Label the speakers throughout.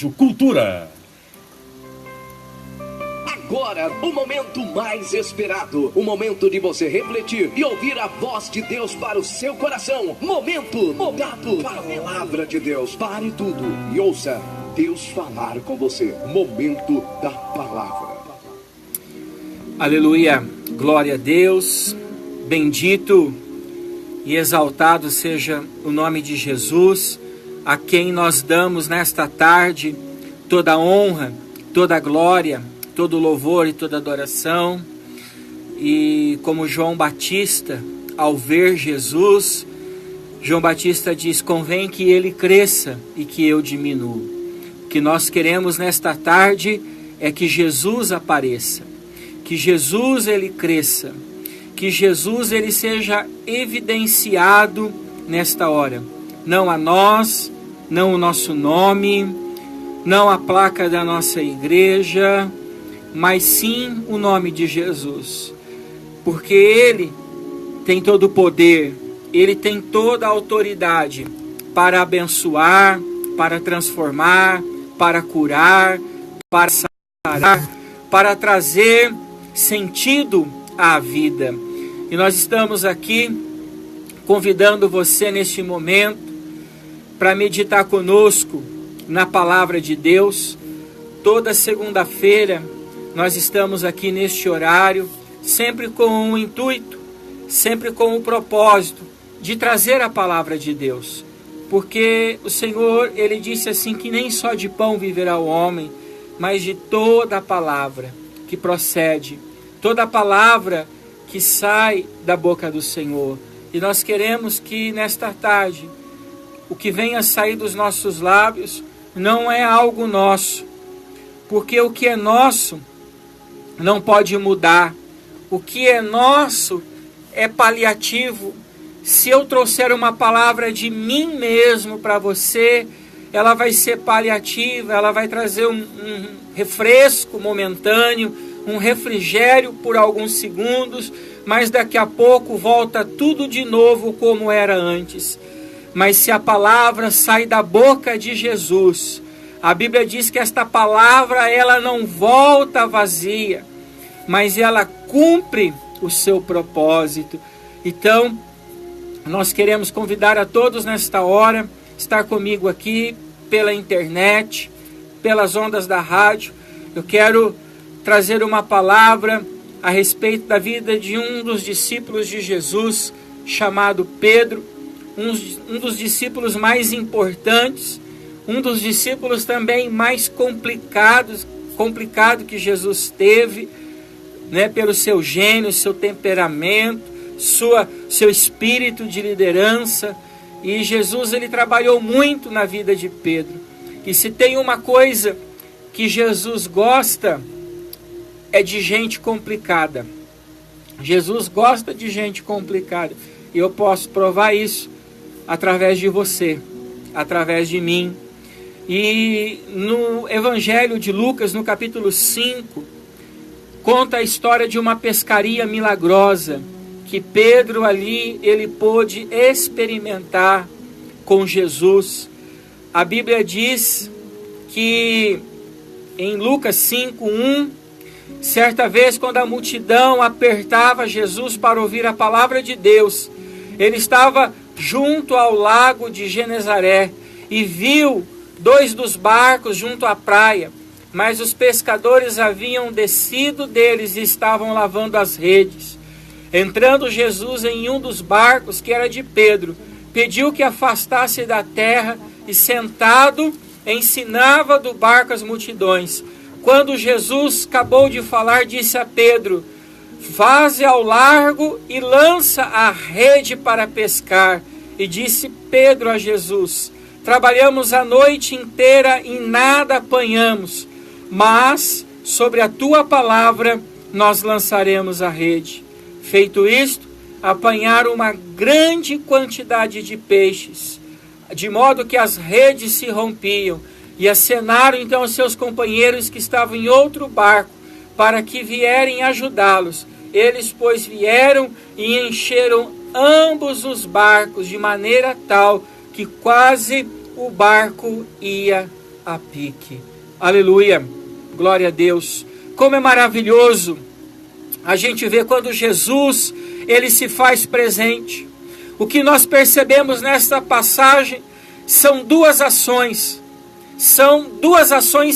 Speaker 1: Rádio Cultura.
Speaker 2: Agora, o momento mais esperado. O momento de você refletir e ouvir a voz de Deus para o seu coração. Momento dado para a palavra de Deus. Pare tudo e ouça Deus falar com você. Momento da palavra.
Speaker 3: Aleluia, glória a Deus. Bendito e exaltado seja o nome de Jesus, a quem nós damos nesta tarde toda a honra, toda a glória, todo louvor e toda adoração. E como João Batista, ao ver Jesus, João Batista diz: convém que ele cresça e que eu diminua. O que nós queremos nesta tarde é que Jesus apareça, que Jesus ele cresça, que Jesus ele seja evidenciado nesta hora. Não a nós, não o nosso nome, não a placa da nossa igreja, mas sim o nome de Jesus, porque Ele tem todo o poder, Ele tem toda a autoridade para abençoar, para transformar, para curar, para sarar, para trazer sentido à vida. E nós estamos aqui convidando você neste momento para meditar conosco na palavra de Deus. Toda segunda-feira nós estamos aqui neste horário, sempre com um intuito, sempre com o propósito de trazer a palavra de Deus. Porque o Senhor, Ele disse assim, que nem só de pão viverá o homem, mas de toda a palavra que procede, toda a palavra que sai da boca do Senhor. E nós queremos que nesta tarde, o que venha sair dos nossos lábios não é algo nosso, porque o que é nosso não pode mudar. O que é nosso é paliativo. Se eu trouxer uma palavra de mim mesmo para você, ela vai ser paliativa, ela vai trazer um refresco momentâneo, um refrigério por alguns segundos, mas daqui a pouco volta tudo de novo como era antes. Mas se a palavra sai da boca de Jesus, a Bíblia diz que esta palavra ela não volta vazia, mas ela cumpre o seu propósito. Então, nós queremos convidar a todos nesta hora, estar comigo aqui pela internet, pelas ondas da rádio. Eu quero trazer uma palavra a respeito da vida de um dos discípulos de Jesus, chamado Pedro, um dos discípulos mais importantes, um dos discípulos também mais complicado que Jesus teve, né, pelo seu gênio, seu temperamento, seu espírito de liderança. E Jesus ele trabalhou muito na vida de Pedro. E se tem uma coisa que Jesus gosta, é de gente complicada. Jesus gosta de gente complicada. E eu posso provar isso através de você, através de mim. E no Evangelho de Lucas, no capítulo 5, conta a história de uma pescaria milagrosa, que Pedro ali, ele pôde experimentar com Jesus. A Bíblia diz que em Lucas 5:1, certa vez quando a multidão apertava Jesus para ouvir a palavra de Deus, ele estava junto ao lago de Genezaré e viu 2 dos barcos junto à praia, mas os pescadores haviam descido deles e estavam lavando as redes. Entrando Jesus em um dos barcos, que era de Pedro, pediu que afastasse da terra e, sentado, ensinava do barco as multidões. Quando Jesus acabou de falar, disse a Pedro: faze ao largo e lança a rede para pescar. E disse Pedro a Jesus: trabalhamos a noite inteira e nada apanhamos, mas sobre a tua palavra nós lançaremos a rede. Feito isto, apanharam uma grande quantidade de peixes, de modo que as redes se rompiam, e acenaram então aos seus companheiros que estavam em outro barco, para que vierem ajudá-los. Eles, pois, vieram e encheram ambos os barcos, de maneira tal que quase o barco ia a pique. Aleluia, glória a Deus. Como é maravilhoso a gente ver quando Jesus, ele se faz presente. O que nós percebemos nesta passagem são duas ações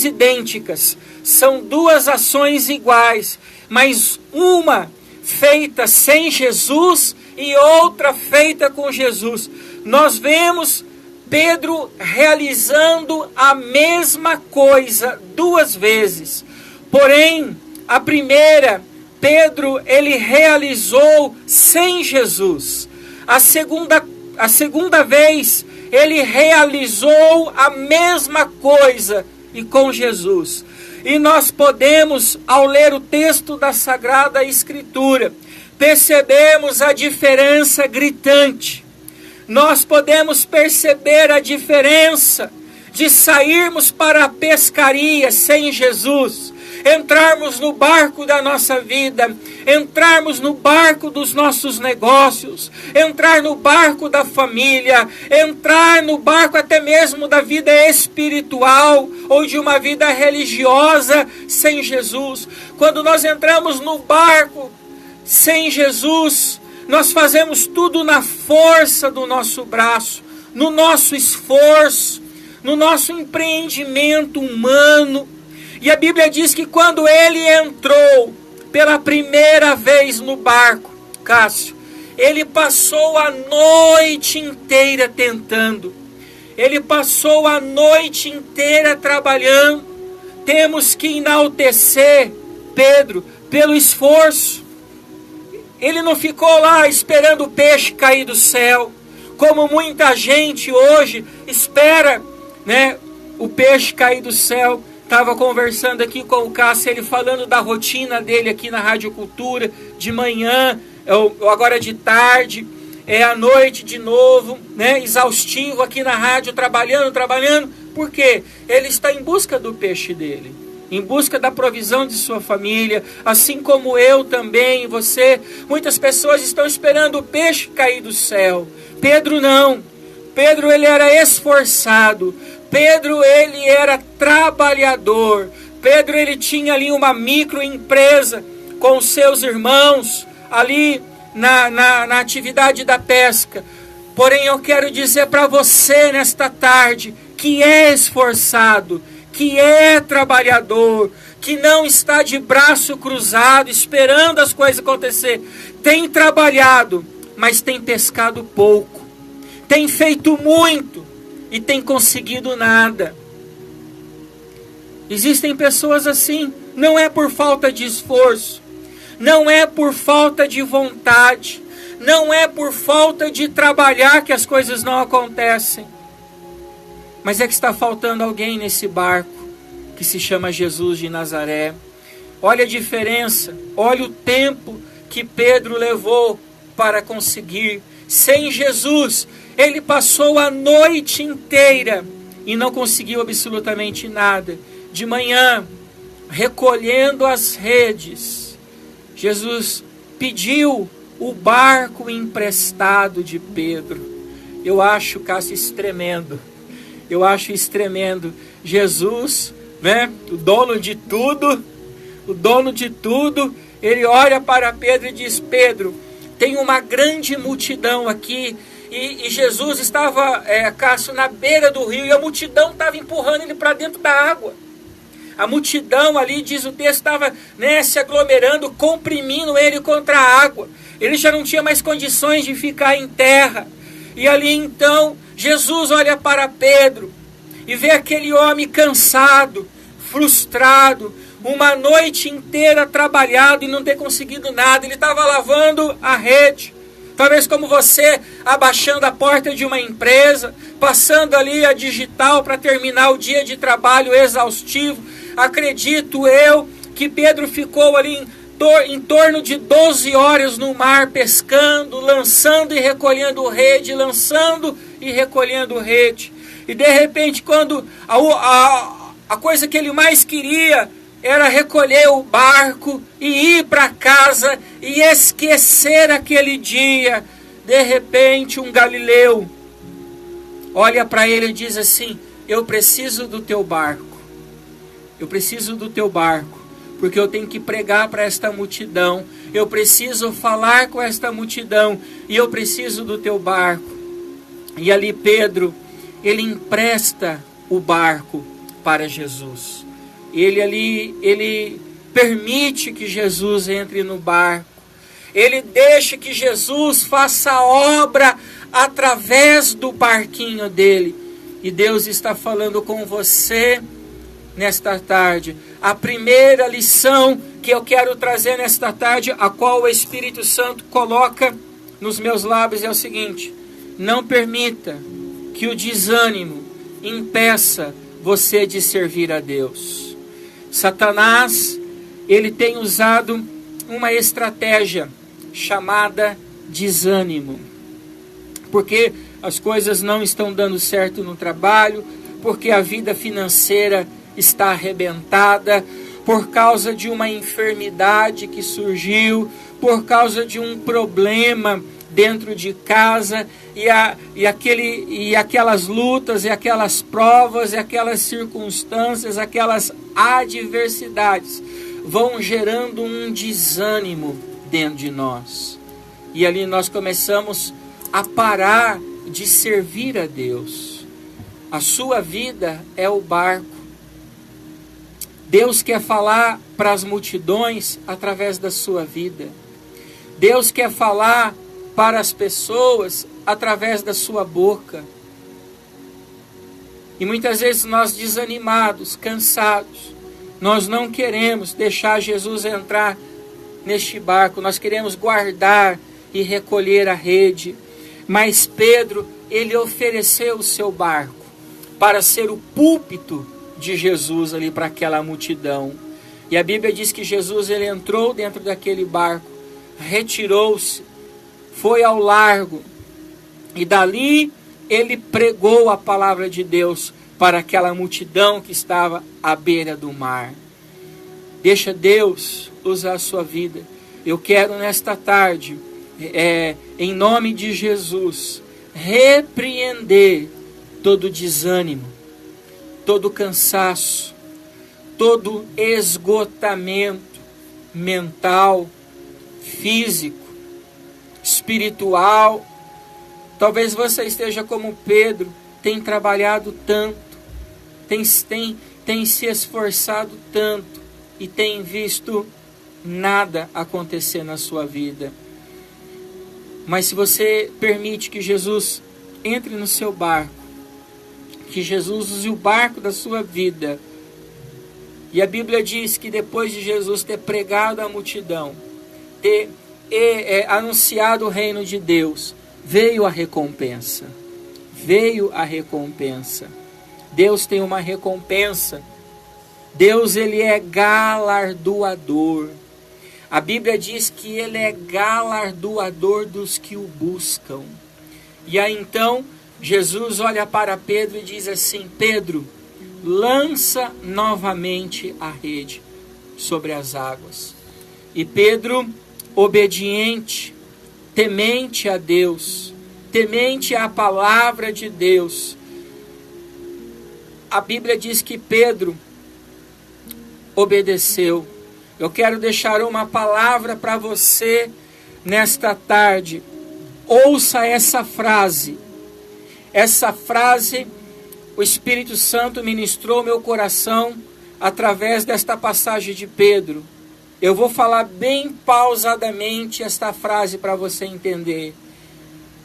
Speaker 3: idênticas, são duas ações iguais, mas uma feita sem Jesus e outra feita com Jesus. Nós vemos Pedro realizando a mesma coisa duas vezes. Porém, a primeira, Pedro, ele realizou sem Jesus. A segunda vez, ele realizou a mesma coisa e com Jesus. E nós podemos, ao ler o texto da Sagrada Escritura, percebemos a diferença gritante. Nós podemos perceber a diferença de sairmos para a pescaria sem Jesus, entrarmos no barco da nossa vida, entrarmos no barco dos nossos negócios, entrar no barco da família, entrar no barco até mesmo da vida espiritual ou de uma vida religiosa sem Jesus. Quando nós entramos no barco sem Jesus, nós fazemos tudo na força do nosso braço, no nosso esforço, no nosso empreendimento humano. E a Bíblia diz que quando ele entrou pela primeira vez no barco, Cássio, ele passou a noite inteira tentando. Ele passou a noite inteira trabalhando. Temos que enaltecer Pedro pelo esforço. Ele não ficou lá esperando o peixe cair do céu, como muita gente hoje espera, né, o peixe cair do céu. Estava conversando aqui com o Cássio, ele falando da rotina dele aqui na Rádio Cultura, de manhã, ou agora de tarde, à noite de novo, né, exaustivo aqui na rádio, trabalhando, por quê? Ele está em busca do peixe dele, em busca da provisão de sua família, assim como eu também, você. Muitas pessoas estão esperando o peixe cair do céu. Pedro não. Pedro, ele era esforçado. Pedro, ele era trabalhador. Pedro, ele tinha ali uma microempresa com os seus irmãos ali na atividade da pesca. Porém, eu quero dizer para você nesta tarde que é esforçado, que é trabalhador, que não está de braço cruzado esperando as coisas acontecer. Tem trabalhado, mas tem pescado pouco. Tem feito muito e tem conseguido nada. Existem pessoas assim. Não é por falta de esforço, não é por falta de vontade, não é por falta de trabalhar que as coisas não acontecem, mas é que está faltando alguém nesse barco que se chama Jesus de Nazaré. Olha a diferença, olha o tempo que Pedro levou para conseguir. Sem Jesus, ele passou a noite inteira e não conseguiu absolutamente nada. De manhã, recolhendo as redes, Jesus pediu o barco emprestado de Pedro. Eu acho, Cássio, isso tremendo. Eu acho isso tremendo. Jesus, né, o dono de tudo, ele olha para Pedro e diz: Pedro, tem uma grande multidão aqui. E Jesus estava, Cássio, na beira do rio, e a multidão estava empurrando ele para dentro da água. A multidão ali, diz o texto, estava, né, se aglomerando, comprimindo ele contra a água. Ele já não tinha mais condições de ficar em terra. E ali então, Jesus olha para Pedro e vê aquele homem cansado, frustrado, uma noite inteira trabalhado e não ter conseguido nada. Ele estava lavando a rede. Talvez como você, abaixando a porta de uma empresa, passando ali a digital para terminar o dia de trabalho exaustivo. Acredito eu que Pedro ficou ali em torno de 12 horas no mar, pescando, lançando e recolhendo rede, lançando e recolhendo rede. E de repente, quando a coisa que ele mais queria era recolher o barco e ir para casa e esquecer aquele dia, de repente um galileu olha para ele e diz assim: eu preciso do teu barco. Eu preciso do teu barco, porque eu tenho que pregar para esta multidão. Eu preciso falar com esta multidão e eu preciso do teu barco. E ali Pedro, ele empresta o barco para Jesus. Ele permite que Jesus entre no barco. Ele deixa que Jesus faça a obra através do barquinho dele. E Deus está falando com você nesta tarde. A primeira lição que eu quero trazer nesta tarde, a qual o Espírito Santo coloca nos meus lábios, é o seguinte: não permita que o desânimo impeça você de servir a Deus. Satanás, ele tem usado uma estratégia chamada desânimo. Porque as coisas não estão dando certo no trabalho, porque a vida financeira está arrebentada, por causa de uma enfermidade que surgiu, por causa de um problema dentro de casa, e aquelas lutas, e aquelas provas, e aquelas circunstâncias, aquelas adversidades vão gerando um desânimo dentro de nós. E ali nós começamos a parar de servir a Deus. A sua vida é o barco. Deus quer falar para as multidões através da sua vida. Deus quer falar para as pessoas através da sua boca. E muitas vezes nós, desanimados, cansados, nós não queremos deixar Jesus entrar neste barco. Nós queremos guardar e recolher a rede. Mas Pedro, ele ofereceu o seu barco para ser o púlpito de Jesus ali para aquela multidão. E a Bíblia diz que Jesus, ele entrou dentro daquele barco, retirou-se, foi ao largo, e dali ele pregou a palavra de Deus para aquela multidão que estava à beira do mar. Deixa Deus usar a sua vida. Eu quero nesta tarde, em nome de Jesus, repreender todo desânimo, todo cansaço, todo esgotamento mental, físico, espiritual. Talvez você esteja como Pedro, tem trabalhado tanto, tem se esforçado tanto e tem visto nada acontecer na sua vida. Mas se você permite que Jesus entre no seu barco, que Jesus use o barco da sua vida, e a Bíblia diz que depois de Jesus ter pregado à multidão, ter anunciado o reino de Deus, veio a recompensa. Veio a recompensa. Deus tem uma recompensa. Deus, ele é galardoador. A Bíblia diz que ele é galardoador dos que o buscam. E aí então, Jesus olha para Pedro e diz assim: Pedro, lança novamente a rede sobre as águas. E Pedro, obediente, temente a Deus, temente à palavra de Deus, a Bíblia diz que Pedro obedeceu. Eu quero deixar uma palavra para você nesta tarde. Ouça essa frase. Essa frase, o Espírito Santo ministrou meu coração através desta passagem de Pedro. Eu vou falar bem pausadamente esta frase para você entender.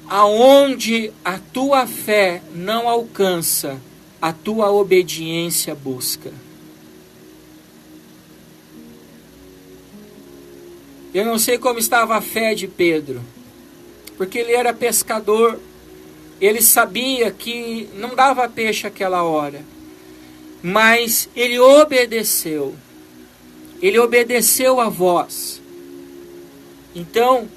Speaker 3: Aonde a tua fé não alcança, a tua obediência busca. Eu não sei como estava a fé de Pedro, porque ele era pescador, ele sabia que não dava peixe aquela hora, mas ele obedeceu à voz. Então,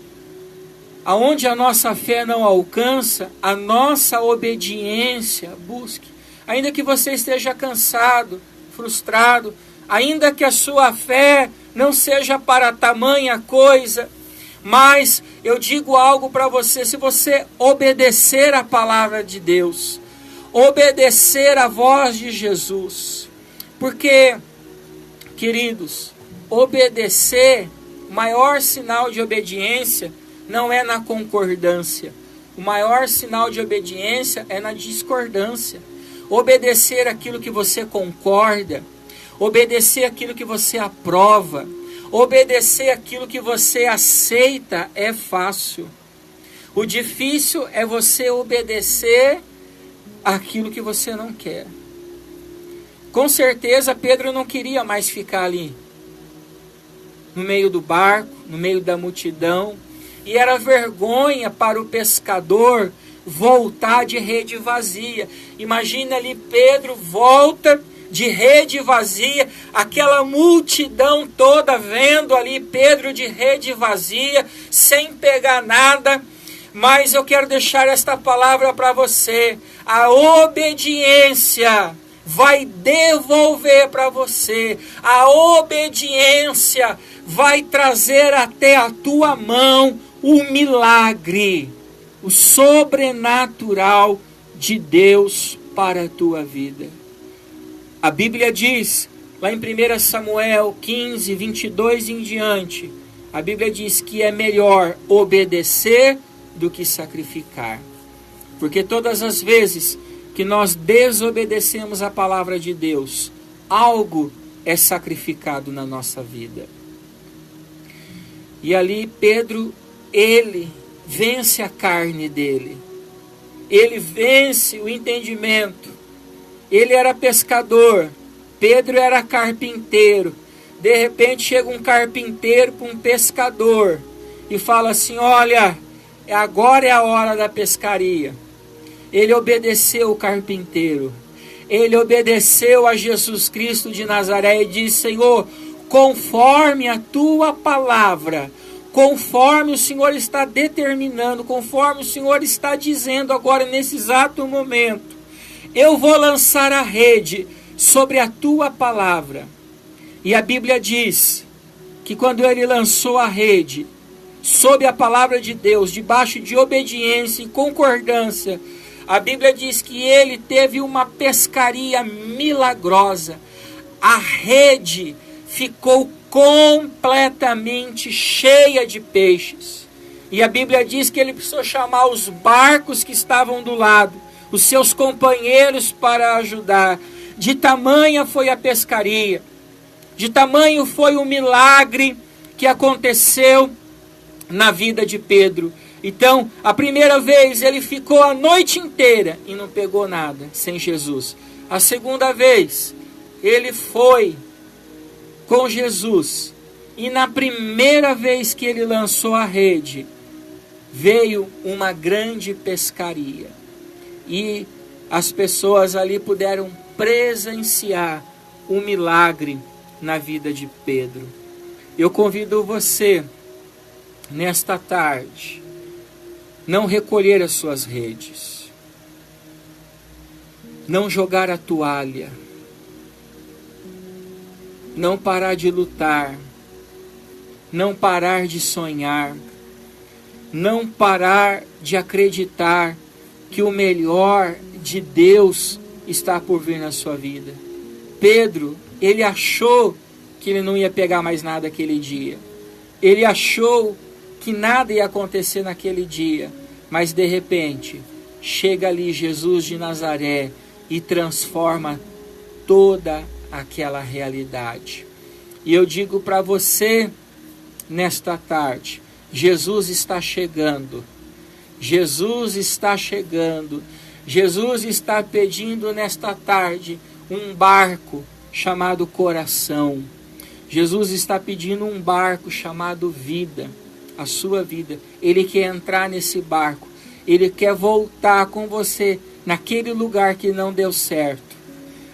Speaker 3: aonde a nossa fé não alcança, a nossa obediência busque. Ainda que você esteja cansado, frustrado, ainda que a sua fé não seja para tamanha coisa, mas eu digo algo para você: se você obedecer a palavra de Deus, obedecer a voz de Jesus. Porque, queridos, obedecer, o maior sinal de obediência não é na concordância. O maior sinal de obediência é na discordância. Obedecer aquilo que você concorda, obedecer aquilo que você aprova, obedecer aquilo que você aceita é fácil. O difícil é você obedecer aquilo que você não quer. Com certeza Pedro não queria mais ficar ali, no meio do barco, no meio da multidão, e era vergonha para o pescador voltar de rede vazia. Imagina ali, Pedro volta de rede vazia, aquela multidão toda vendo ali Pedro de rede vazia, sem pegar nada. Mas eu quero deixar esta palavra para você: a obediência vai devolver para você, a obediência vai trazer até a tua mão o milagre, o sobrenatural de Deus para a tua vida. A Bíblia diz, lá em 1 Samuel 15, 22 em diante, a Bíblia diz que é melhor obedecer do que sacrificar. Porque todas as vezes que nós desobedecemos a palavra de Deus, algo é sacrificado na nossa vida. E ali Pedro, ele vence a carne dele. Ele vence o entendimento. Ele era pescador. Pedro era carpinteiro. De repente chega um carpinteiro para um pescador e fala assim: olha, agora é a hora da pescaria. Ele obedeceu o carpinteiro. Ele obedeceu a Jesus Cristo de Nazaré e disse: Senhor, conforme a tua palavra, conforme o Senhor está determinando, conforme o Senhor está dizendo agora nesse exato momento, eu vou lançar a rede sobre a tua palavra. E a Bíblia diz que quando ele lançou a rede sob a palavra de Deus, debaixo de obediência e concordância, a Bíblia diz que ele teve uma pescaria milagrosa. A rede ficou completamente cheia de peixes. E a Bíblia diz que ele precisou chamar os barcos que estavam do lado, os seus companheiros, para ajudar. De tamanha foi a pescaria, de tamanho foi o milagre que aconteceu na vida de Pedro. Então, a primeira vez ele ficou a noite inteira e não pegou nada sem Jesus. A segunda vez, ele foi com Jesus. E na primeira vez que ele lançou a rede, veio uma grande pescaria. E as pessoas ali puderam presenciar um milagre na vida de Pedro. Eu convido você, nesta tarde, não recolher as suas redes, não jogar a toalha, não parar de lutar, não parar de sonhar, não parar de acreditar que o melhor de Deus está por vir na sua vida. Pedro, ele achou que ele não ia pegar mais nada aquele dia. Ele achou que nada ia acontecer naquele dia, mas de repente chega ali Jesus de Nazaré e transforma toda aquela realidade. E eu digo para você nesta tarde, Jesus está chegando. Jesus está chegando. Jesus está pedindo nesta tarde um barco chamado coração. Jesus está pedindo um barco chamado vida, a sua vida. Ele quer entrar nesse barco. Ele quer voltar com você naquele lugar que não deu certo.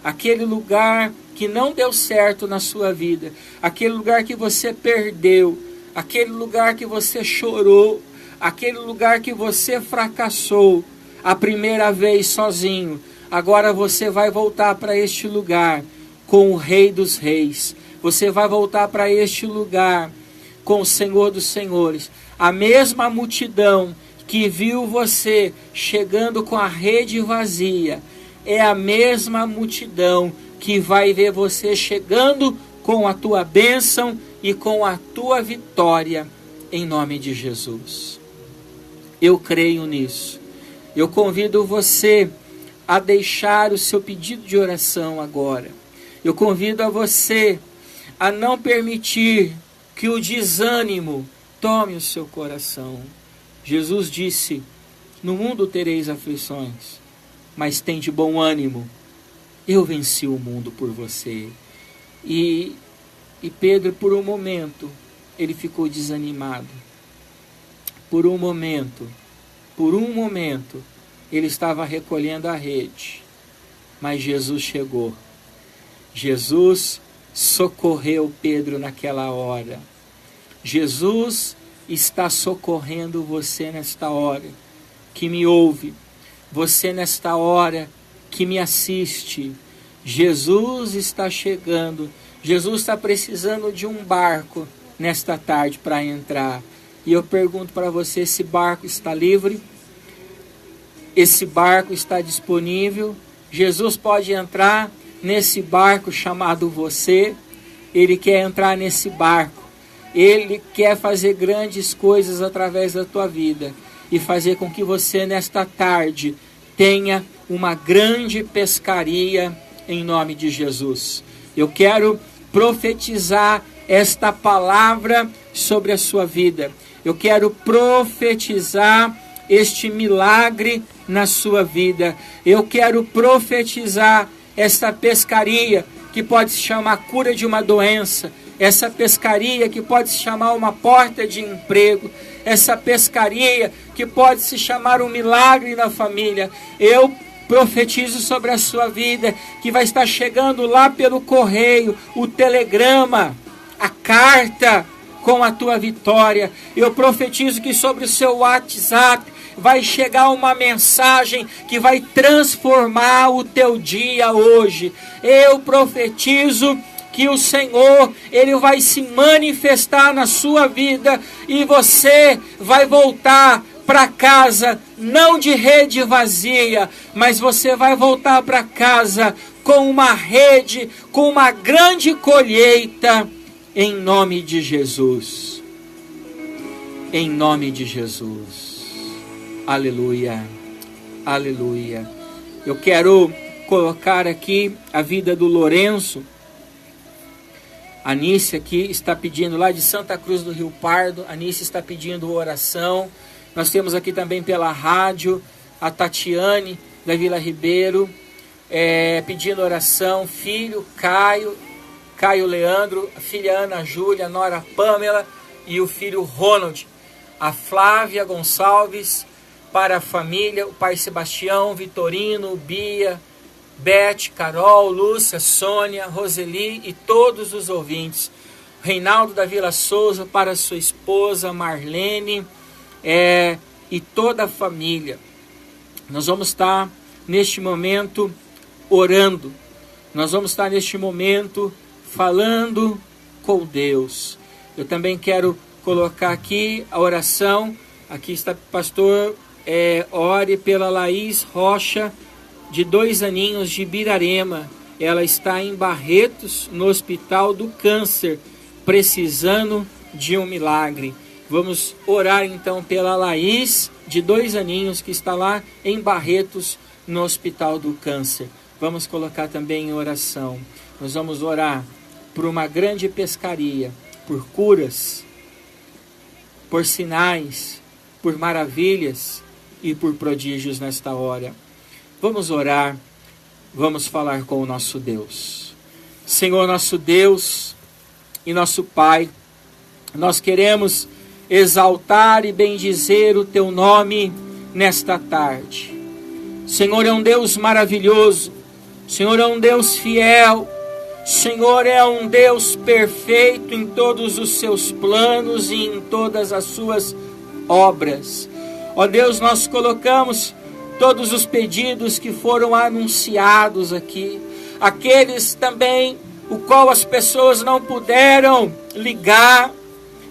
Speaker 3: Aquele lugar que não deu certo na sua vida. Aquele lugar que você perdeu. Aquele lugar que você chorou. Aquele lugar que você fracassou a primeira vez sozinho. Agora você vai voltar para este lugar com o Rei dos Reis. Você vai voltar para este lugar com o Senhor dos Senhores. A mesma multidão que viu você chegando com a rede vazia, é a mesma multidão que vai ver você chegando com a tua bênção e com a tua vitória, em nome de Jesus. Eu creio nisso. Eu convido você a deixar o seu pedido de oração agora. Eu convido a você a não permitir que o desânimo tome o seu coração. Jesus disse: no mundo tereis aflições, mas tende bom ânimo. Eu venci o mundo por você. E Pedro, por um momento, ele ficou desanimado. Por um momento, ele estava recolhendo a rede. Mas Jesus chegou. Jesus socorreu Pedro naquela hora. Jesus está socorrendo você nesta hora que me ouve. Você nesta hora que me assiste. Jesus está chegando. Jesus está precisando de um barco nesta tarde para entrar. E eu pergunto para você, esse barco está livre? Esse barco está disponível? Jesus pode entrar nesse barco chamado você. Ele quer entrar nesse barco. Ele quer fazer grandes coisas através da tua vida e fazer com que você nesta tarde tenha uma grande pescaria em nome de Jesus. Eu quero profetizar esta palavra sobre a sua vida. Eu quero profetizar este milagre na sua vida. Eu quero profetizar esta pescaria que pode se chamar cura de uma doença, essa pescaria que pode se chamar uma porta de emprego, essa pescaria que pode se chamar um milagre na família. Eu profetizo sobre a sua vida que vai estar chegando lá pelo correio, o telegrama, a carta com a tua vitória. Eu profetizo que sobre o seu WhatsApp vai chegar uma mensagem que vai transformar o teu dia hoje. Eu profetizo que o Senhor, Ele vai se manifestar na sua vida e você vai voltar para casa, não de rede vazia, mas você vai voltar para casa com uma rede, com uma grande colheita, em nome de Jesus. Em nome de Jesus. Aleluia, aleluia. Eu quero colocar aqui a vida do Lourenço. A Anice aqui está pedindo, lá de Santa Cruz do Rio Pardo, a Anice está pedindo oração. Nós temos aqui também pela rádio a Tatiane da Vila Ribeiro, pedindo oração. Filho Caio Leandro, a filha Ana Júlia, a nora Pamela e o filho Ronald. A Flávia Gonçalves, para a família, o pai Sebastião, Vitorino, Bia, Beth, Carol, Lúcia, Sônia, Roseli e todos os ouvintes. Reinaldo da Vila Souza, para sua esposa Marlene e toda a família. Nós vamos estar neste momento orando. Nós vamos estar neste momento falando com Deus. Eu também quero colocar aqui a oração. Aqui está o pastor, ore pela Laís Rocha, de 2 aninhos, de Birarema. Ela está em Barretos, no Hospital do Câncer, precisando de um milagre. Vamos orar então pela Laís, de 2 aninhos, que está lá em Barretos, no Hospital do Câncer. Vamos colocar também em oração. Nós vamos orar por uma grande pescaria, por curas, por sinais, por maravilhas e por prodígios nesta hora. Vamos orar, vamos falar com o nosso Deus. Senhor, nosso Deus e nosso Pai, nós queremos exaltar e bendizer o Teu nome nesta tarde. Senhor é um Deus maravilhoso, Senhor é um Deus fiel, Senhor é um Deus perfeito em todos os seus planos e em todas as suas obras. Ó Deus, nós colocamos todos os pedidos que foram anunciados aqui, aqueles também o qual as pessoas não puderam ligar,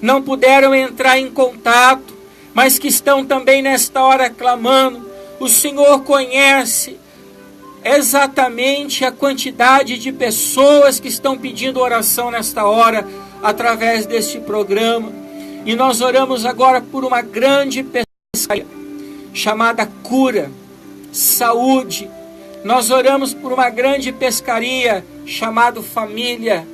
Speaker 3: não puderam entrar em contato, mas que estão também nesta hora clamando. O Senhor conhece exatamente a quantidade de pessoas que estão pedindo oração nesta hora, através deste programa. E nós oramos agora por uma grande pescaria, chamada cura, saúde. Nós oramos por uma grande pescaria, chamada família.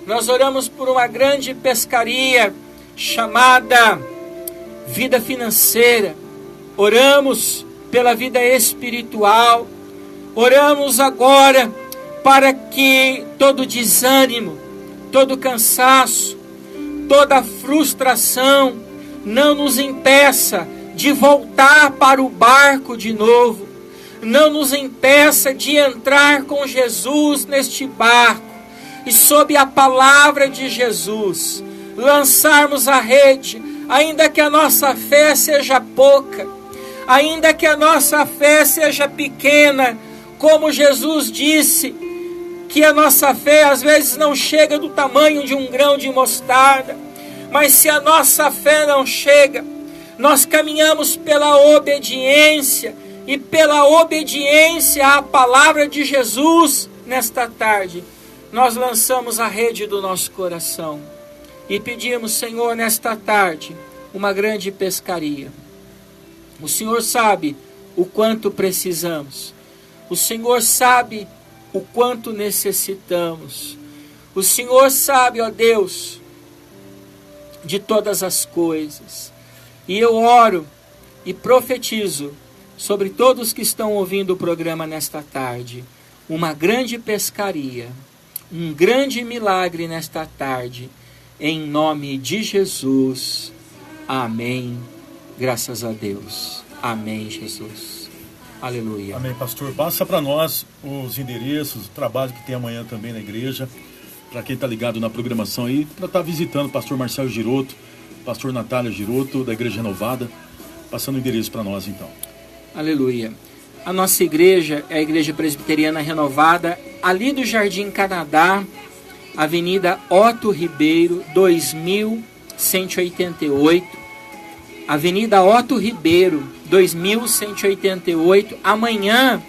Speaker 3: Nós oramos por uma grande pescaria, chamada vida financeira. Oramos pela vida espiritual. Oramos agora para que todo desânimo, todo cansaço, toda frustração não nos impeça de voltar para o barco de novo. Não nos impeça de entrar com Jesus neste barco e, sob a palavra de Jesus, lançarmos a rede, ainda que a nossa fé seja pouca, ainda que a nossa fé seja pequena, como Jesus disse, que a nossa fé às vezes não chega do tamanho de um grão de mostarda, mas se a nossa fé não chega, nós caminhamos pela obediência, e pela obediência à palavra de Jesus, nesta tarde, nós lançamos a rede do nosso coração e pedimos, Senhor, nesta tarde, uma grande pescaria. O Senhor sabe o quanto precisamos, o Senhor sabe o quanto necessitamos, o Senhor sabe, ó Deus, de todas as coisas. E eu oro e profetizo sobre todos que estão ouvindo o programa nesta tarde, uma grande pescaria, um grande milagre nesta tarde, em nome de Jesus. Amém. Graças a Deus. Amém, Jesus. Aleluia.
Speaker 1: Amém, pastor. Passa para nós os endereços, o trabalho que tem amanhã também na igreja, para quem está ligado na programação aí, para estar visitando o pastor Marcelo Giroto, pastor Natália Giroto, da Igreja Renovada, passando o endereço para nós então.
Speaker 3: Aleluia. A nossa igreja é a Igreja Presbiteriana Renovada, ali do Jardim Canadá, Avenida Otto Ribeiro, 2188. Avenida Otto Ribeiro, 2188. Amanhã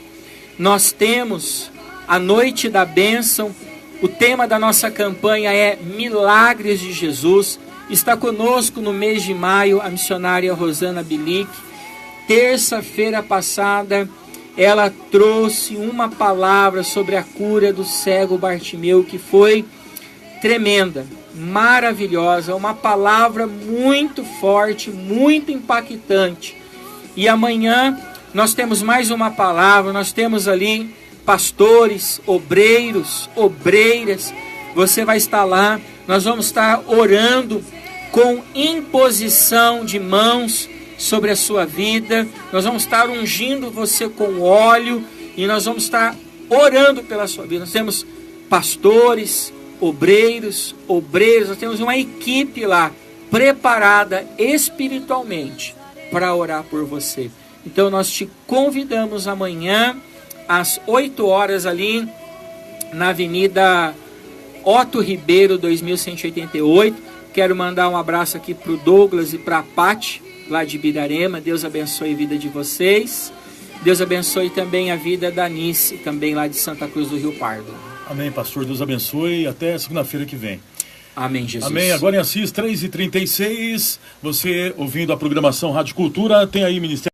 Speaker 3: nós temos a Noite da Bênção. O tema da nossa campanha é Milagres de Jesus. Está conosco no mês de maio a missionária Rosana Bilic. Terça-feira passada, ela trouxe uma palavra sobre a cura do cego Bartimeu, que foi tremenda, maravilhosa, uma palavra muito forte, muito impactante. E amanhã nós temos mais uma palavra, nós temos ali pastores, obreiros, obreiras, você vai estar lá, nós vamos estar orando com imposição de mãos sobre a sua vida, nós vamos estar ungindo você com óleo e nós vamos estar orando pela sua vida. Nós temos pastores, obreiros, nós temos uma equipe lá preparada espiritualmente para orar por você. Então nós te convidamos amanhã às 8 horas ali na Avenida Otto Ribeiro, 2188. Quero mandar um abraço aqui para o Douglas e para a Paty, lá de Bidarema. Deus abençoe a vida de vocês. Deus abençoe também a vida da Nice, também lá de Santa Cruz do Rio Pardo.
Speaker 1: Amém, pastor. Deus abençoe. Até segunda-feira que vem.
Speaker 3: Amém, Jesus.
Speaker 1: Amém. Agora em Assis, 3h36. Você ouvindo a programação Rádio Cultura, tem aí Ministério